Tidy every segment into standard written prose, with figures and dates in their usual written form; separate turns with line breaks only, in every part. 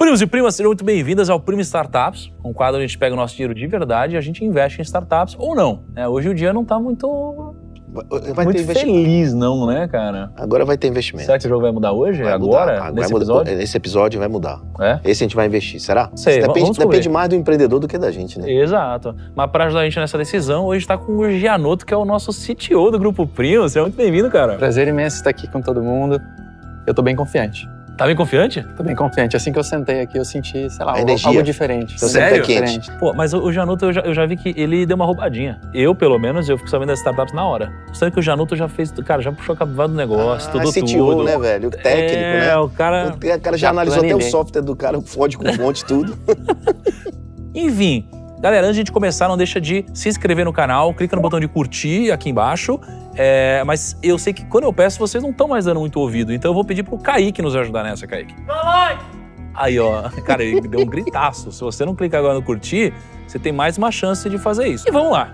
Primos e primas, sejam muito bem-vindas ao Primo Startups, um quadro onde a gente pega o nosso dinheiro de verdade e a gente investe em startups ou não. Hoje o dia não tá muito feliz, não, né, cara?
Agora vai ter investimento.
Será que o jogo vai mudar hoje?
Vai
agora? Nesse episódio?
Esse episódio vai mudar.
É?
Esse a gente vai investir, será?
Sei,
depende mais do empreendedor do que da gente, né?
Exato. Mas para ajudar a gente nessa decisão, hoje tá com o Gianotto, que é o nosso CTO do Grupo Primo. Seja muito bem-vindo, cara.
Prazer imenso estar aqui com todo mundo. Eu tô bem confiante.
Tá bem confiante?
Tô bem confiante. Assim que eu sentei aqui, eu senti, sei lá,
energia.
algo diferente.
Sério?
Quente.
Pô, mas o Gianotto, eu já vi que ele deu uma roubadinha. Eu, pelo menos, eu fico sabendo das startups na hora. Sabe que o Gianotto já fez, cara, já puxou a cavalo do negócio, tudo.
CTO, né, velho? O técnico, né?
O cara
já analisou até o software do cara, fonte com fonte, tudo.
Enfim. Galera, antes de a gente começar, não deixa de se inscrever no canal, clica no botão de curtir aqui embaixo. Mas eu sei que quando eu peço, vocês não estão mais dando muito ouvido, então eu vou pedir pro Kaique nos ajudar nessa, Kaique. Aí, ó, cara, ele deu um gritaço. Se você não clicar agora no curtir, você tem mais uma chance de fazer isso. E vamos lá.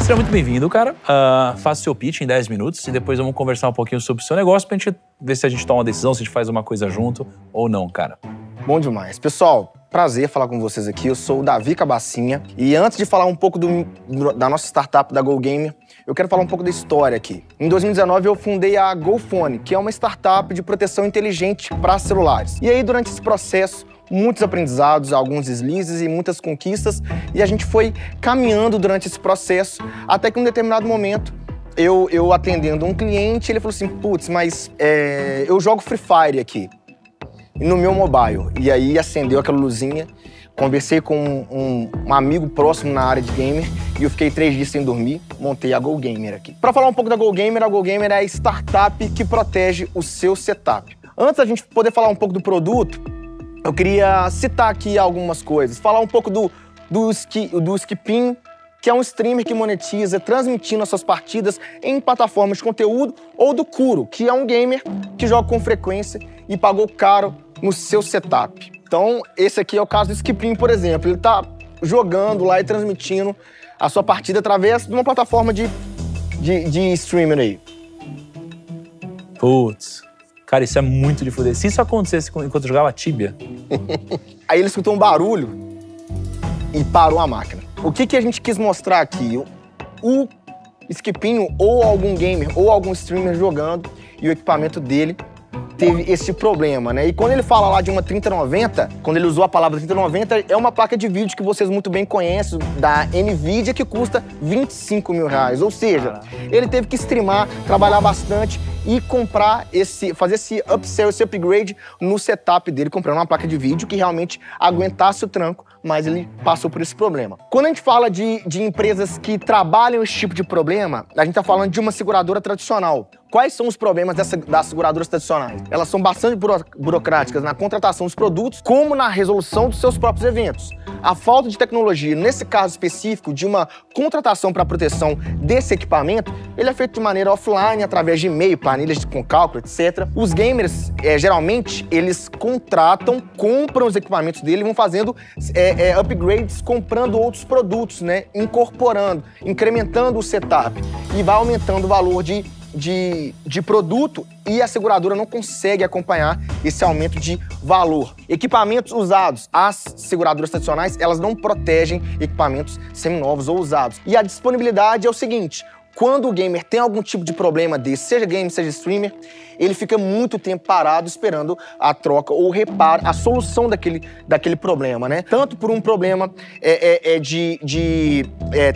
Seja muito bem-vindo, cara. Faça seu pitch em 10 minutos e depois vamos conversar um pouquinho sobre o seu negócio pra gente ver se a gente toma uma decisão, se a gente faz uma coisa junto ou não, cara.
Bom demais. Pessoal, prazer falar com vocês aqui. Eu sou o Davi Cabacinha e antes de falar um pouco da nossa startup, da GoGamer, eu quero falar um pouco da história aqui. Em 2019, eu fundei a GoPhone, que é uma startup de proteção inteligente para celulares. E aí, durante esse processo, muitos aprendizados, alguns deslizes e muitas conquistas, e a gente foi caminhando durante esse processo, até que em um determinado momento, eu atendendo um cliente, ele falou assim, putz, mas eu jogo Free Fire aqui, no meu mobile. E aí acendeu aquela luzinha, conversei com um amigo próximo na área de gamer, e eu fiquei 3 dias sem dormir, montei a GoGamer aqui. Para falar um pouco da GoGamer, a GoGamer é a startup que protege o seu setup. Antes da gente poder falar um pouco do produto, eu queria citar aqui algumas coisas, falar um pouco do Skipinho, que é um streamer que monetiza transmitindo as suas partidas em plataformas de conteúdo, ou do Kuro, que é um gamer que joga com frequência e pagou caro no seu setup. Então, esse aqui é o caso do Skipinho, por exemplo. Ele tá jogando lá e transmitindo a sua partida através de uma plataforma de streamer aí.
Putz. Cara, isso é muito de fuder. Se isso acontecesse enquanto eu jogava Tibia...
Aí ele escutou um barulho e parou a máquina. O que a gente quis mostrar aqui? O Skipinho, ou algum gamer, ou algum streamer jogando, e o equipamento dele teve esse problema, né? E quando ele fala lá de uma 3090, quando ele usou a palavra 3090, é uma placa de vídeo que vocês muito bem conhecem, da NVIDIA, que custa R$25 mil. Ou seja, ele teve que streamar, trabalhar bastante e fazer esse upsell, esse upgrade no setup dele, comprando uma placa de vídeo que realmente aguentasse o tranco, mas ele passou por esse problema. Quando a gente fala de empresas que trabalham esse tipo de problema, a gente tá falando de uma seguradora tradicional. Quais são os problemas das seguradoras tradicionais? Elas são bastante burocráticas na contratação dos produtos, como na resolução dos seus próprios eventos. A falta de tecnologia, nesse caso específico, de uma contratação para proteção desse equipamento, ele é feito de maneira offline, através de e-mail, planilhas com cálculo, etc. Os gamers, geralmente, eles compram os equipamentos dele e vão fazendo upgrades, comprando outros produtos, né? Incorporando, incrementando o setup e vai aumentando o valor de produto, e a seguradora não consegue acompanhar esse aumento de valor. Equipamentos usados. As seguradoras tradicionais, elas não protegem equipamentos seminovos ou usados. E a disponibilidade é o seguinte: quando o gamer tem algum tipo de problema desse, seja game, seja streamer, ele fica muito tempo parado esperando a troca ou o reparo, a solução daquele problema, né? Tanto por um problema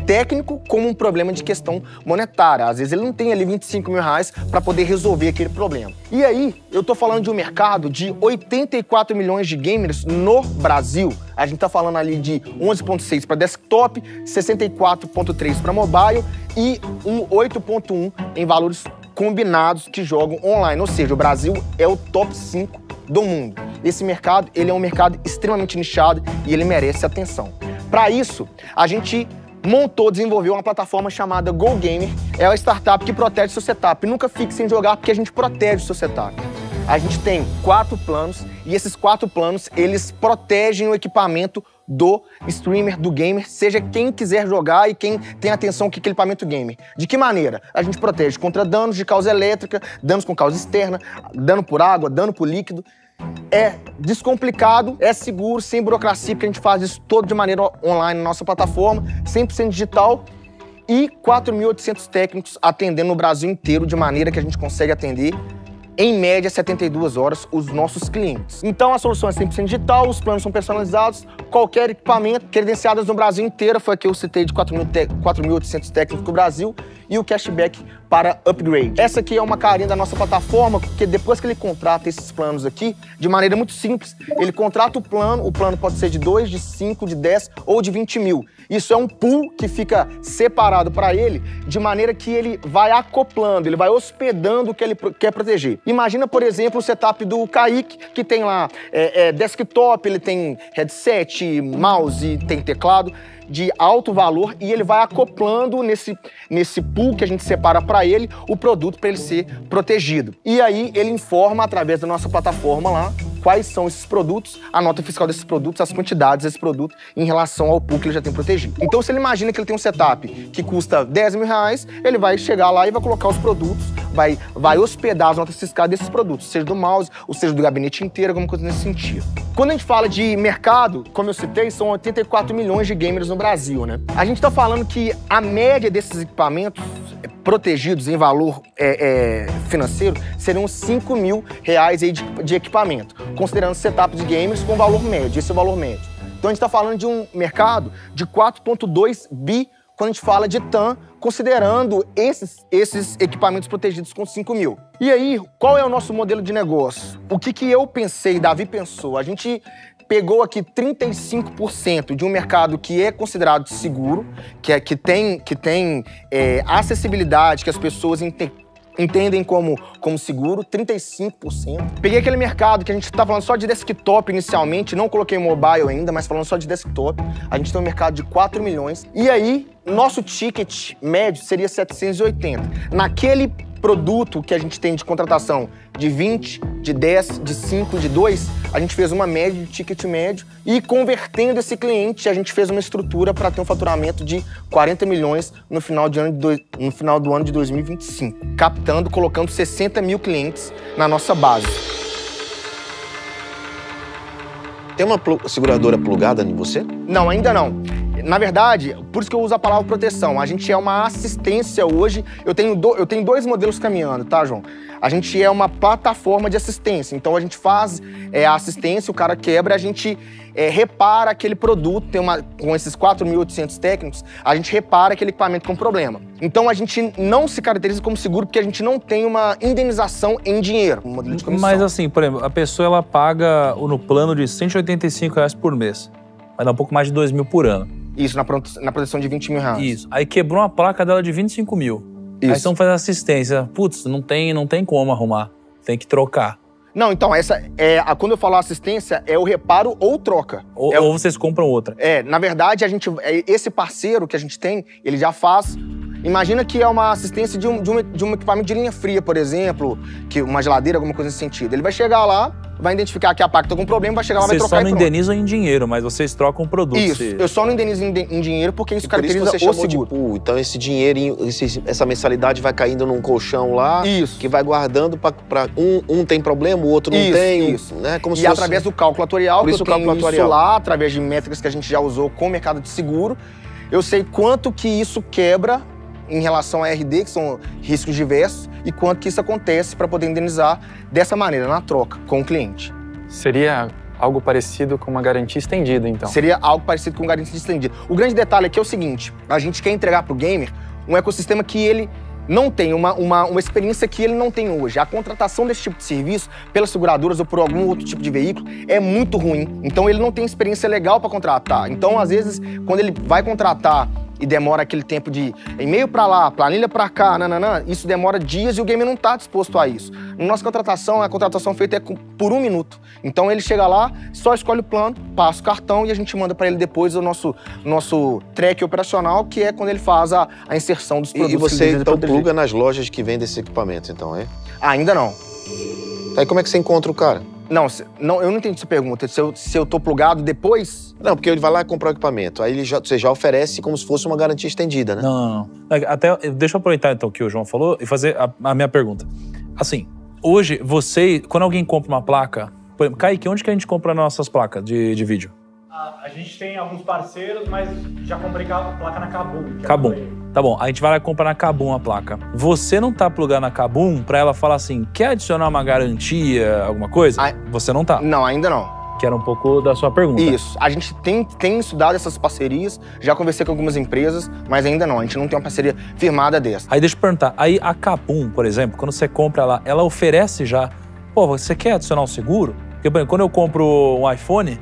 técnico, como um problema de questão monetária. Às vezes ele não tem ali R$25 mil para poder resolver aquele problema. E aí, eu tô falando de um mercado de 84 milhões de gamers no Brasil. A gente tá falando ali de 11.6 para desktop, 64.3 para mobile e 8.1 em valores combinados que jogam online. Ou seja, o Brasil é o top 5 do mundo. Esse mercado, ele é um mercado extremamente nichado e ele merece atenção. Para isso, a gente desenvolveu uma plataforma chamada GoGamer. É uma startup que protege seu setup. Nunca fique sem jogar, porque a gente protege o seu setup. A gente tem 4 planos e esses 4 planos, eles protegem o equipamento do streamer, do gamer, seja quem quiser jogar e quem tem atenção com equipamento gamer. De que maneira? A gente protege contra danos de causa elétrica, danos com causa externa, dano por água, dano por líquido. É descomplicado, é seguro, sem burocracia, porque a gente faz isso todo de maneira online na nossa plataforma, 100% digital e 4.800 técnicos atendendo no Brasil inteiro de maneira que a gente consegue atender em média, 72 horas, os nossos clientes. Então, a solução é 100% digital, os planos são personalizados, qualquer equipamento, credenciadas no Brasil inteiro, foi aqui eu citei de 4.800 técnicos do Brasil, e o cashback para upgrade. Essa aqui é uma carinha da nossa plataforma, porque depois que ele contrata esses planos aqui, de maneira muito simples, ele contrata o plano pode ser de 2, de 5, de 10 ou de 20 mil. Isso é um pool que fica separado para ele, de maneira que ele vai acoplando, ele vai hospedando o que ele quer proteger. Imagina, por exemplo, o setup do Kaique, que tem lá desktop, ele tem headset, mouse, tem teclado de alto valor e ele vai acoplando nesse pool que a gente separa para ele o produto para ele ser protegido. E aí ele informa através da nossa plataforma lá quais são esses produtos, a nota fiscal desses produtos, as quantidades desse produto em relação ao pool que ele já tem protegido. Então, se ele imagina que ele tem um setup que custa 10 mil reais, ele vai chegar lá e vai colocar os produtos, vai hospedar as notas fiscais desses produtos, seja do mouse, ou seja do gabinete inteiro, alguma coisa nesse sentido. Quando a gente fala de mercado, como eu citei, são 84 milhões de gamers no Brasil, né? A gente tá falando que a média desses equipamentos protegidos em valor financeiro seriam 5 mil reais aí de equipamento, considerando setup de gamers com valor médio, esse é o valor médio. Então a gente está falando de um mercado de 4,2 bi quando a gente fala de TAM, considerando esses equipamentos protegidos com 5 mil. E aí, qual é o nosso modelo de negócio? O que eu pensei, Davi pensou? A gente pegou aqui 35% de um mercado que é considerado seguro, que tem acessibilidade, que as pessoas entendem como seguro, 35%. Peguei aquele mercado que a gente tá falando só de desktop inicialmente, não coloquei mobile ainda, mas falando só de desktop. A gente tem um mercado de 4 milhões. E aí, nosso ticket médio seria 780. Naquele produto que a gente tem de contratação de 20, de 10, de 5, de 2, a gente fez uma média de ticket médio e convertendo esse cliente, a gente fez uma estrutura para ter um faturamento de 40 milhões no final do ano de 2025, captando, colocando 60 mil clientes na nossa base.
Tem uma seguradora plugada em você?
Não, ainda não. Na verdade, por isso que eu uso a palavra proteção. A gente é uma assistência hoje. Eu tenho dois modelos caminhando, tá, João? A gente é uma plataforma de assistência. Então, a gente faz a assistência, o cara quebra, a gente repara aquele produto. Com esses 4.800 técnicos, a gente repara aquele equipamento com problema. Então, a gente não se caracteriza como seguro porque a gente não tem uma indenização em dinheiro, um modelo de comissão.
Mas assim, por exemplo, a pessoa ela paga no plano de R$185 por mês. Vai dar um pouco mais de 2 mil por ano.
Isso, na proteção de 20 mil reais.
Isso. Aí quebrou uma placa dela de 25 mil. Isso. Aí estão fazendo assistência. Putz, não tem como arrumar. Tem que trocar.
Não, então, quando eu falo assistência, é o reparo ou troca.
Ou vocês compram outra.
Na verdade, esse parceiro que a gente tem, ele já faz. Imagina que é uma assistência de um equipamento de linha fria, por exemplo, que uma geladeira, alguma coisa nesse sentido. Ele vai chegar lá, vai identificar que a placa tá com problema, vai chegar lá, vai trocar.
Vocês só não indenizam em dinheiro, mas vocês trocam o produto.
Isso, eu só não indenizo em dinheiro porque isso caracteriza o seguro.
De pool. Então esse dinheirinho, essa mensalidade vai caindo num colchão lá, que vai guardando para um tem problema, o outro não tem.
Isso.
Né? Como
se através do cálculo atuarial,
isso
lá, através de métricas que a gente já usou com o mercado de seguro, eu sei quanto que isso quebra em relação a RD, que são riscos diversos, e quanto que isso acontece para poder indenizar dessa maneira, na troca, com o cliente.
Seria algo parecido com uma garantia estendida, então?
Seria algo parecido com uma garantia estendida. O grande detalhe aqui é o seguinte, a gente quer entregar para o gamer um ecossistema que ele não tem, uma experiência que ele não tem hoje. A contratação desse tipo de serviço pelas seguradoras ou por algum outro tipo de veículo é muito ruim. Então ele não tem experiência legal para contratar. Então, às vezes, quando ele vai contratar e demora aquele tempo de e-mail para lá, planilha para cá, isso demora dias e o gamer não está disposto a isso. Na nossa contratação, a contratação feita é por 1 minuto. Então ele chega lá, só escolhe o plano, passa o cartão e a gente manda para ele depois o nosso track operacional, que é quando ele faz a inserção dos produtos.
E você então pluga nas lojas que vendem esse equipamento, então, é?
Ainda não.
Aí como é que você encontra o cara?
Não, eu não entendi essa pergunta. Se eu tô plugado depois...
Não, porque ele vai lá e compra o equipamento. Aí você já oferece como se fosse uma garantia estendida, né?
Não. Até, deixa eu aproveitar então o que o João falou e fazer a minha pergunta. Assim, hoje, quando alguém compra uma placa... Por exemplo, Kaique, onde que a gente compra nossas placas de vídeo?
A gente tem alguns parceiros, mas já comprei placa na Kabum.
Kabum. Tá bom, a gente vai lá comprar na Kabum a placa. Você não tá plugado na Kabum pra ela falar assim, quer adicionar uma garantia, alguma coisa? Você não tá.
Não, ainda não.
Que era um pouco da sua pergunta.
Isso. A gente tem estudado essas parcerias, já conversei com algumas empresas, mas ainda não. A gente não tem uma parceria firmada dessa.
Aí deixa eu perguntar, aí a Kabum, por exemplo, quando você compra lá, ela oferece já, pô, você quer adicionar um seguro? Porque, por exemplo, quando eu compro um iPhone,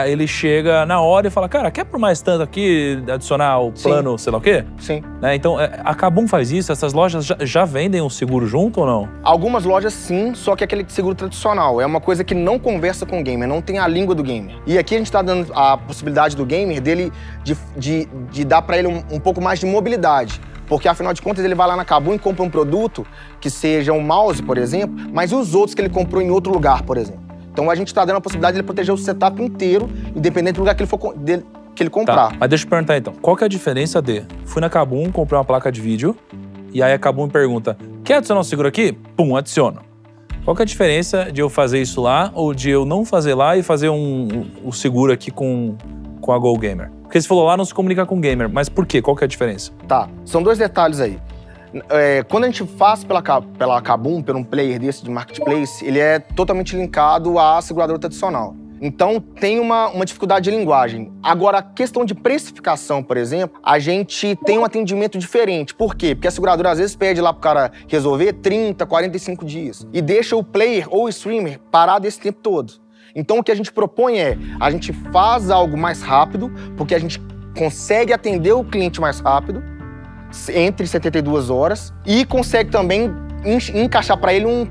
ele chega na hora e fala, cara, quer por mais tanto aqui adicionar o plano, sei lá o quê?
Sim.
Né? Então, a Kabum faz isso? Essas lojas já vendem um seguro junto ou não?
Algumas lojas sim, só que é aquele seguro tradicional. É uma coisa que não conversa com o gamer, não tem a língua do gamer. E aqui a gente tá dando a possibilidade do gamer dele de dar pra ele um pouco mais de mobilidade. Porque, afinal de contas, ele vai lá na Kabum e compra um produto que seja um mouse, por exemplo, mas e os outros que ele comprou em outro lugar, por exemplo? Então a gente está dando a possibilidade de ele proteger o setup inteiro, independente do lugar que ele comprar.
Tá, mas deixa eu perguntar então, qual que é a diferença fui na Kabum, comprei uma placa de vídeo, e aí a Kabum me pergunta, quer adicionar um seguro aqui? Pum, adiciono. Qual que é a diferença de eu fazer isso lá, ou de eu não fazer lá e fazer o seguro aqui com a Go Gamer? Porque você falou lá não se comunica com o gamer, mas por quê? Qual que é a diferença?
Tá, são dois detalhes aí. Quando a gente faz pela Kabum, por um player desse de marketplace, ele é totalmente linkado à seguradora tradicional. Então, tem uma dificuldade de linguagem. Agora, a questão de precificação, por exemplo, a gente tem um atendimento diferente. Por quê? Porque a seguradora, às vezes, pede lá pro cara resolver 30, 45 dias. E deixa o player ou o streamer parado esse tempo todo. Então, o que a gente propõe a gente faz algo mais rápido, porque a gente consegue atender o cliente mais rápido, entre 72 horas, e consegue também encaixar para ele um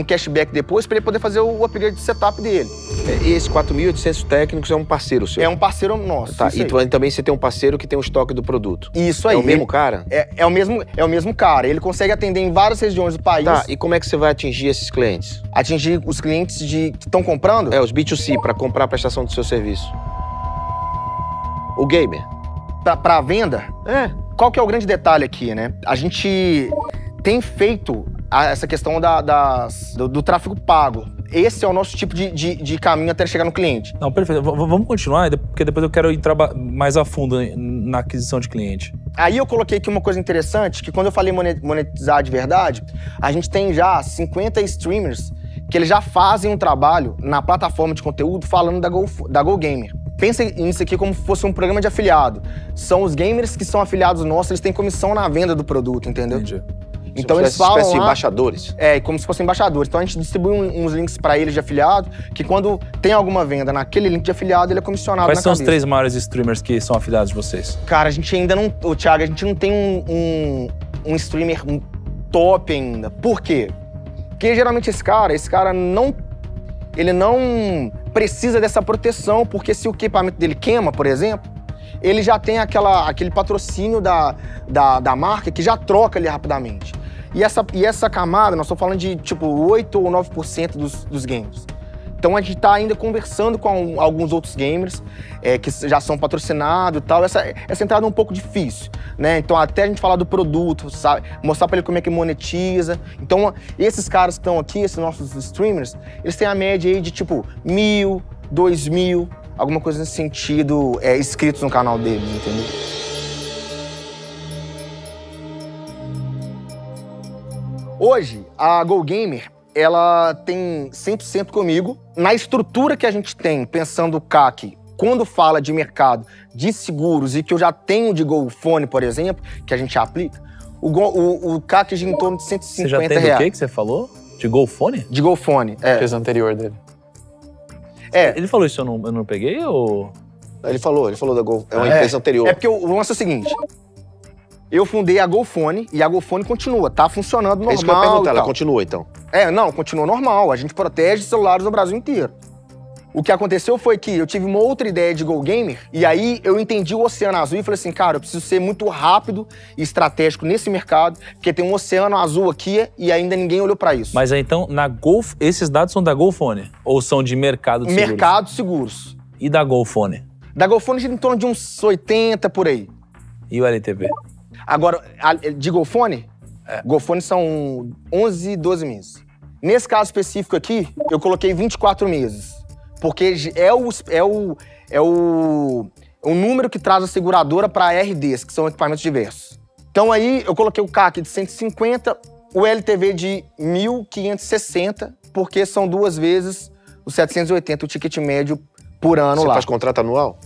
cashback depois para ele poder fazer o upgrade de setup dele.
E esse 4.800 técnicos é um parceiro seu?
É um parceiro nosso.
Tá, e também você tem um parceiro que tem o estoque do produto?
Isso aí.
É o mesmo cara?
É o mesmo cara. Ele consegue atender em várias regiões do país.
Tá, e como é que você vai atingir esses clientes?
Atingir os clientes que estão comprando?
Os B2C, para comprar a prestação do seu serviço. O gamer.
Pra venda? Qual que é o grande detalhe aqui, né? A gente tem feito essa questão do tráfego pago. Esse é o nosso tipo de caminho até chegar no cliente.
Não, perfeito. Vamos continuar, porque depois eu quero entrar mais a fundo na aquisição de cliente.
Aí eu coloquei aqui uma coisa interessante, que quando eu falei monetizar de verdade, a gente tem já 50 streamers que eles já fazem um trabalho na plataforma de conteúdo falando da Go Gamer. Pensa nisso aqui como se fosse um programa de afiliado. São os gamers que são afiliados nossos, eles têm comissão na venda do produto, entendeu?
Entendi.
Então eles falam
espécie de
lá,
embaixadores.
como se fossem embaixadores. Então a gente distribui uns links para eles de afiliado, que quando tem alguma venda naquele link de afiliado, ele é comissionado
Quais
na
são
cabeça.
os 3 maiores streamers que são afiliados de vocês?
Cara, a gente ainda não... Thiago, a gente não tem um streamer top ainda. Por quê? Porque geralmente esse cara não... Ele não precisa dessa proteção, porque se o equipamento dele queima, por exemplo, ele já tem aquele patrocínio da marca que já troca ali rapidamente. E essa camada, nós estamos falando de tipo 8 ou 9% dos gamers. Então a gente está ainda conversando com alguns outros gamers que já são patrocinados e tal. Essa entrada é um pouco difícil, né? Então até a gente falar do produto, sabe? Mostrar para ele como é que monetiza. Então esses caras que estão aqui, esses nossos streamers, eles têm a média aí de tipo 1.000, 2.000, alguma coisa nesse sentido, inscritos no canal deles, entendeu? Hoje, a Go Gamer, ela tem 100% comigo. Na estrutura que a gente tem, pensando o CAC, quando fala de mercado de seguros e que eu já tenho de GoFone, por exemplo, que a gente aplica, o CAC gira em torno de 150
Você já tem
reais.
do que você falou? De GoFone?
De GoFone,
Empresa anterior dele.
Ele falou isso, eu não peguei ou...
Ele falou da Go. É uma empresa anterior.
É porque o lance é o seguinte. Eu fundei a GoFone e a GoFone continua, tá funcionando normal.
É isso que eu ia perguntar,
e
ela
tal.
continua então?
Não, continua normal. A gente protege celulares no Brasil inteiro. O que aconteceu foi que eu tive uma outra ideia de Go Gamer, e aí eu entendi o Oceano Azul e falei assim, cara, eu preciso ser muito rápido e estratégico nesse mercado, porque tem um Oceano Azul aqui e ainda ninguém olhou pra isso.
Mas aí, então, esses dados são da GoFone? Ou são de mercado de seguros?
Mercado seguros.
E da GoFone?
Da GoFone gira em torno de uns 80 por aí.
E o LTV?
Agora, de GoFone? GoFone são 11, 12 meses. Nesse caso específico aqui, eu coloquei 24 meses. Porque é o número que traz a seguradora para RDs, que são equipamentos diversos. Então aí eu coloquei o CAC de 150, o LTV de 1.560, porque são 2 vezes os 780, o ticket médio por ano lá.
Você faz contrato anual?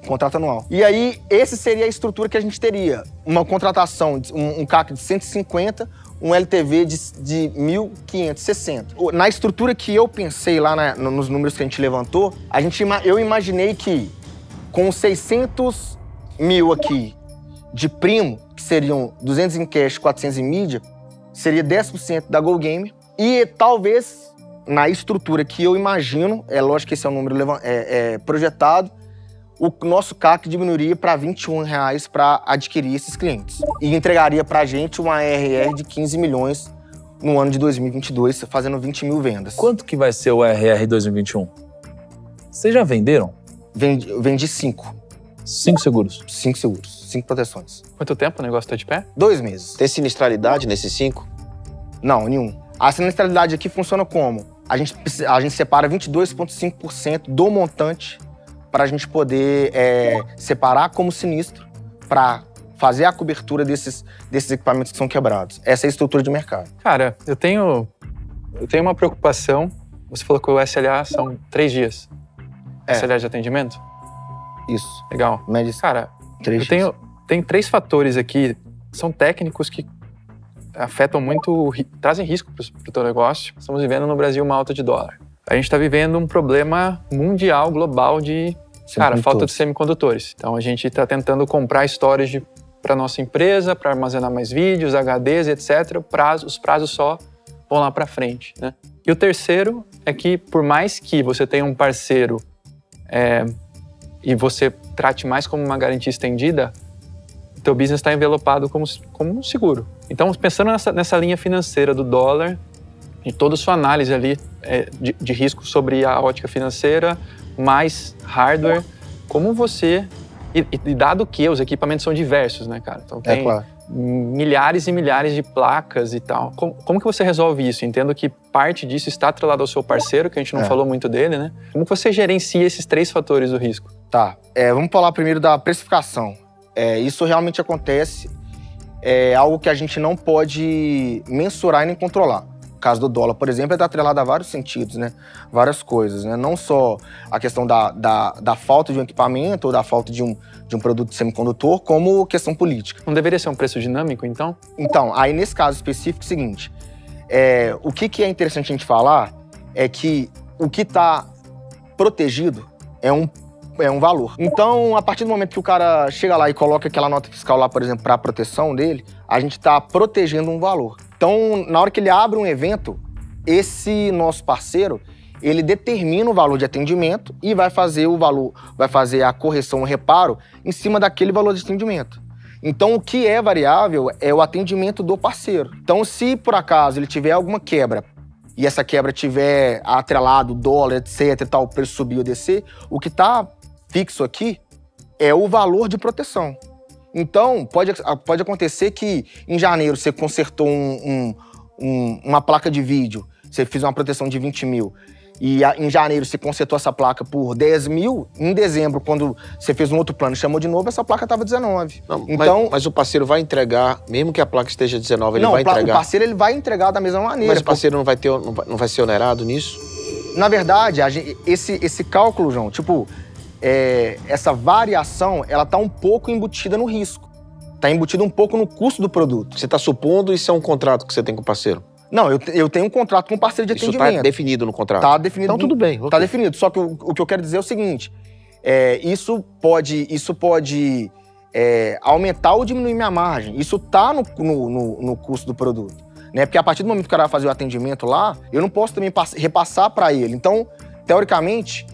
Contrato anual. E aí, esse seria a estrutura que a gente teria. Uma contratação, um CAC de 150, um LTV de 1.560. Na estrutura que eu pensei lá nos números que a gente levantou, eu imaginei que com 600 mil aqui de primo, que seriam 200 em cash, 400 em mídia, seria 10% da Go Gamer. E talvez, na estrutura que eu imagino, é lógico que esse é um número projetado, o nosso CAC diminuiria para R$21 para adquirir esses clientes. E entregaria para a gente uma ARR de 15 milhões no ano de 2022, fazendo 20 mil vendas.
Quanto que vai ser o ARR 2021? Vocês já venderam?
Vendi 5.
5 seguros?
5 seguros, 5 proteções.
Quanto tempo o negócio tá de pé?
2 meses.
Tem sinistralidade nesses 5?
Não, nenhum. A sinistralidade aqui funciona como? A gente separa 22,5% do montante para a gente poder separar como sinistro para fazer a cobertura desses equipamentos que são quebrados. Essa é a estrutura de mercado.
Cara, eu tenho uma preocupação. Você falou que o SLA são 3 dias. SLA de atendimento?
Isso.
Legal.
Média.
Cara,
3
eu tenho 3 fatores aqui, são técnicos que afetam muito, trazem risco para o teu negócio. Estamos vivendo no Brasil uma alta de dólar. A gente está vivendo um problema mundial, global de, falta de semicondutores. Então a gente está tentando comprar storage para nossa empresa, para armazenar mais vídeos, HDs, etc. Os prazos só vão lá para frente, né? E o terceiro é que, por mais que você tenha um parceiro e você trate mais como uma garantia estendida, o teu business está envelopado como um seguro. Então, pensando nessa linha financeira do dólar, e toda a sua análise ali de risco sobre a ótica financeira, mais hardware, como você... E dado que os equipamentos são diversos, né, cara? Então tem milhares e milhares de placas e tal. Como que você resolve isso? Entendo que parte disso está atrelado ao seu parceiro, que a gente não falou muito dele, né? Como que você gerencia esses 3 fatores do risco?
Tá. Vamos falar primeiro da precificação. Isso realmente acontece. É algo que a gente não pode mensurar e nem controlar. O caso do dólar, por exemplo, está atrelado a vários sentidos, né? Várias coisas, né? Não só a questão da falta de um equipamento ou da falta de um produto semicondutor, como questão política.
Não deveria ser um preço dinâmico, então?
Então, aí nesse caso específico é o seguinte, o que é interessante a gente falar é que o que está protegido é um valor. Então, a partir do momento que o cara chega lá e coloca aquela nota fiscal lá, por exemplo, para a proteção dele, a gente está protegendo um valor. Então, na hora que ele abre um evento, esse nosso parceiro, ele determina o valor de atendimento e vai fazer a correção, o reparo, em cima daquele valor de atendimento. Então, o que é variável é o atendimento do parceiro. Então, se por acaso ele tiver alguma quebra, e essa quebra tiver atrelado, dólar, etc, e tal, o preço subir ou descer, o que está fixo aqui é o valor de proteção. Então, pode acontecer que em janeiro você consertou uma placa de vídeo, você fez uma proteção de 20 mil, e em janeiro você consertou essa placa por 10 mil, em dezembro, quando você fez um outro plano e chamou de novo, essa placa estava 19.
Não,
então,
mas o parceiro vai entregar, mesmo que a placa esteja 19, ele vai entregar?
O parceiro ele vai entregar da mesma maneira.
Mas o parceiro não vai ser onerado nisso?
Na verdade, esse cálculo, João, tipo... essa variação, ela tá um pouco embutida no risco. Tá embutida um pouco no custo do produto.
Você tá supondo isso é um contrato que você tem com o parceiro?
Não, eu tenho um contrato com um parceiro de atendimento.
Isso tá definido no contrato?
Tá definido.
Então tudo bem.
Tá definido. Só que o que eu quero dizer é o seguinte, isso pode aumentar ou diminuir minha margem. Isso tá no custo do produto. Né? Porque a partir do momento que o cara vai fazer o atendimento lá, eu não posso também repassar para ele. Então, teoricamente,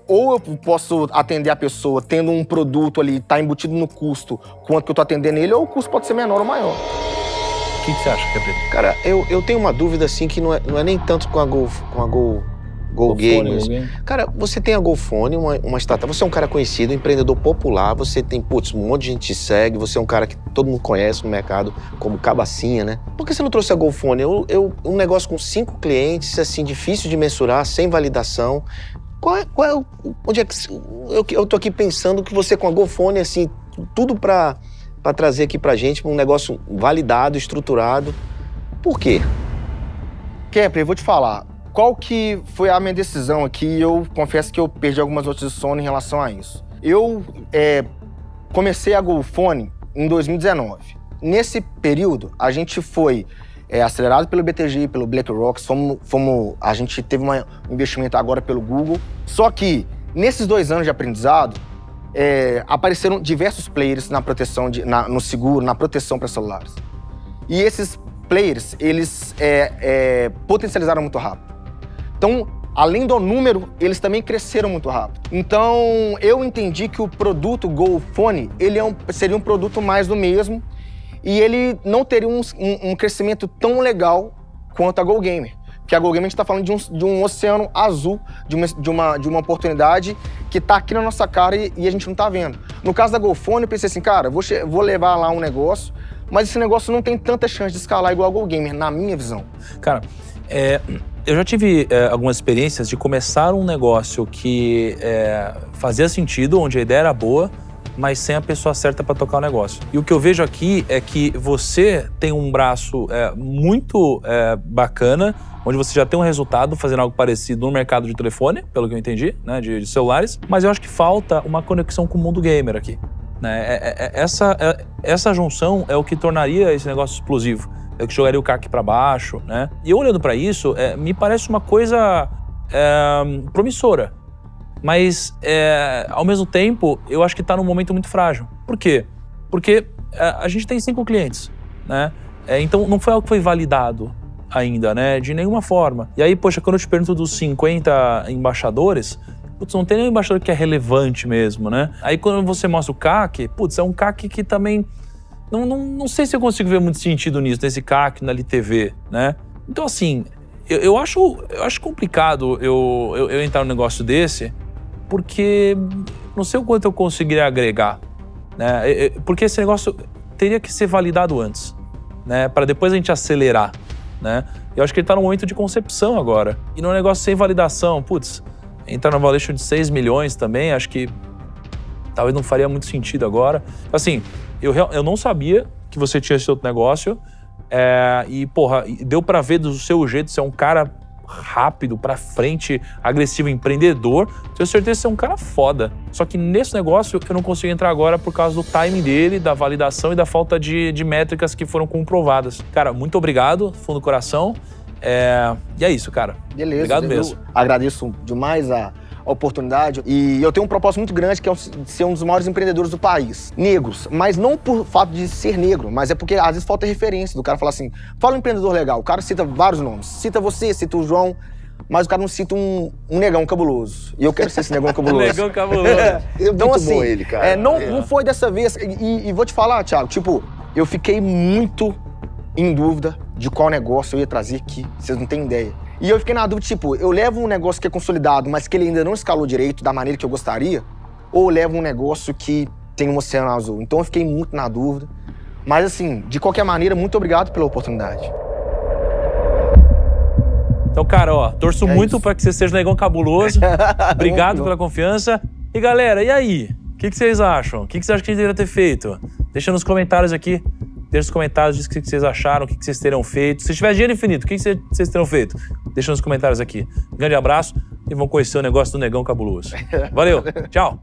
ou eu posso atender a pessoa tendo um produto ali, tá embutido no custo, quanto que eu tô atendendo ele, ou o custo pode ser menor ou maior.
O que você acha, Cabrito?
Cara, eu tenho uma dúvida, assim, que não é nem tanto com a Go Games. Cara, você tem a GoFone, uma startup, você é um cara conhecido, um empreendedor popular, você tem, putz, um monte de gente te segue, você é um cara que todo mundo conhece no mercado como cabacinha, né? Por que você não trouxe a GoFone? Um negócio com 5 clientes, assim, difícil de mensurar, sem validação. Onde é que... Eu tô aqui pensando que você com a GoFone, assim, tudo pra trazer aqui pra gente, um negócio validado, estruturado. Por quê?
Kepler, eu vou te falar. Qual que foi a minha decisão aqui? Eu confesso que eu perdi algumas outras de sono em relação a isso. Eu comecei a GoFone em 2019. Nesse período, a gente foi acelerado pelo BTG, pelo BlackRock, a gente teve um investimento agora pelo Google. Só que, nesses 2 anos de aprendizado, apareceram diversos players na proteção, no seguro, na proteção para celulares. E esses players, eles potencializaram muito rápido. Então, além do número, eles também cresceram muito rápido. Então, eu entendi que o produto GoFone, ele seria um produto mais do mesmo e ele não teria um crescimento tão legal quanto a GoGamer. Porque a GoGamer a gente está falando de um oceano azul, de uma oportunidade que está aqui na nossa cara e a gente não está vendo. No caso da GoFone, eu pensei assim, cara, vou levar lá um negócio, mas esse negócio não tem tanta chance de escalar igual a GoGamer, na minha visão.
Cara, eu já tive algumas experiências de começar um negócio que fazia sentido, onde a ideia era boa, mas sem a pessoa certa para tocar o negócio. E o que eu vejo aqui é que você tem um braço muito bacana, onde você já tem um resultado fazendo algo parecido no mercado de telefone, pelo que eu entendi, né, de celulares, mas eu acho que falta uma conexão com o mundo gamer aqui. Né? Essa junção é o que tornaria esse negócio explosivo. É o que jogaria o CAC para baixo, né? E eu olhando para isso, me parece uma coisa promissora. Mas, ao mesmo tempo, eu acho que está num momento muito frágil. Por quê? Porque a gente tem 5 clientes, né? Então, não foi algo que foi validado ainda, né? De nenhuma forma. E aí, poxa, quando eu te pergunto dos 50 embaixadores, putz, não tem nenhum embaixador que é relevante mesmo, né? Aí, quando você mostra o CAC, putz, é um CAC que também... Não sei se eu consigo ver muito sentido nisso, nesse CAC, na LTV, né? Então, assim, eu acho complicado eu entrar num negócio desse, porque não sei o quanto eu conseguiria agregar, né? Porque esse negócio teria que ser validado antes, né? Para depois a gente acelerar, né? Eu acho que ele tá num momento de concepção agora. E num negócio sem validação, putz, entrar no valuation de 6 milhões também, acho que talvez não faria muito sentido agora. Assim, eu não sabia que você tinha esse outro negócio e, porra, deu pra ver do seu jeito, você é um cara rápido, pra frente, agressivo, empreendedor. Tenho certeza que você é um cara foda. Só que nesse negócio eu não consigo entrar agora por causa do timing dele, da validação e da falta de métricas que foram comprovadas. Cara, muito obrigado, fundo do coração. E é isso, cara.
Beleza.
Obrigado mesmo.
Agradeço demais a oportunidade e eu tenho um propósito muito grande que é ser um dos maiores empreendedores do país. Negros, mas não por fato de ser negro, mas é porque às vezes falta referência do cara falar assim, fala um empreendedor legal, o cara cita vários nomes, cita você, cita o João, mas o cara não cita um negão cabuloso. E eu quero ser esse negão cabuloso.
Negão cabuloso.
Então assim,
bom ele, cara.
Não foi dessa vez, e vou te falar, Thiago, tipo, eu fiquei muito em dúvida de qual negócio eu ia trazer aqui, vocês não têm ideia. E eu fiquei na dúvida, tipo, eu levo um negócio que é consolidado, mas que ele ainda não escalou direito da maneira que eu gostaria, ou eu levo um negócio que tem um oceano azul. Então eu fiquei muito na dúvida. Mas assim, de qualquer maneira, muito obrigado pela oportunidade.
Então, cara, ó, torço muito para que você seja um negão cabuloso. Obrigado pela confiança. E galera, e aí? O que vocês acham? O que vocês acham que a gente deveria ter feito? Deixa nos comentários aqui. Deixa nos comentários, diz o que vocês acharam, o que vocês teriam feito. Se tiver dinheiro infinito, o que vocês teriam feito? Deixa nos comentários aqui. Um grande abraço e vamos conhecer o negócio do negão cabuloso. Valeu, tchau!